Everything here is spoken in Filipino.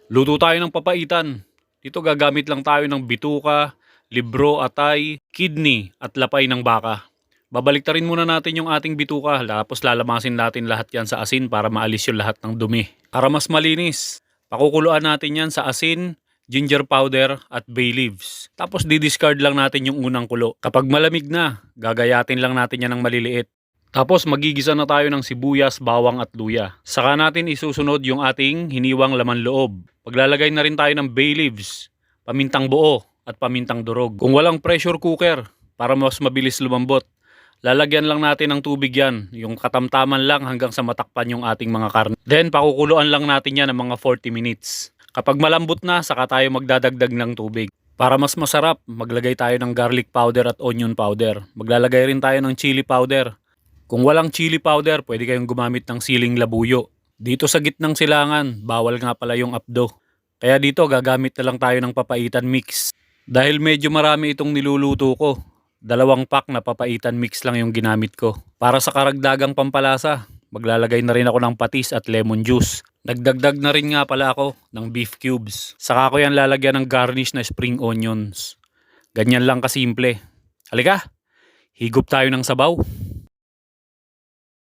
Luto tayo ng papaitan. Dito gagamit lang tayo ng bituka, libro, atay, kidney at lapay ng baka. Babaliktarin muna natin yung ating bituka, tapos lalamasin natin lahat yan sa asin para maalis yung lahat ng dumi. Para mas malinis, pakukuluan natin yan sa asin, ginger powder at bay leaves. Tapos didiscard lang natin yung unang kulo. Kapag malamig na, gagayatin lang natin yan ng maliliit. Tapos magigisa na tayo ng sibuyas, bawang at luya. Saka natin isusunod yung ating hiniwang laman loob. Paglalagay na rin tayo ng bay leaves, pamintang buo at pamintang durog. Kung walang pressure cooker, para mas mabilis lumambot, lalagyan lang natin ng tubig yan, yung katamtaman lang hanggang sa matakpan yung ating mga karne. Then pakukuluan lang natin yan ng mga 40 minutes. Kapag malambot na, saka tayo magdadagdag ng tubig. Para mas masarap, maglagay tayo ng garlic powder at onion powder. Maglalagay rin tayo ng chili powder. Kung walang chili powder, pwede kayong gumamit ng siling labuyo. Dito sa gitnang silangan, bawal nga pala yung apdo. Kaya dito gagamit na lang tayo ng papaitan mix. Dahil medyo marami itong niluluto ko, 2 pack na papaitan mix lang yung ginamit ko. Para sa karagdagang pampalasa, maglalagay na rin ako ng patis at lemon juice. Nagdagdag na rin nga pala ako ng beef cubes. Saka ko yan lalagyan ng garnish na spring onions. Ganyan lang kasimple. Halika, higop tayo ng sabaw.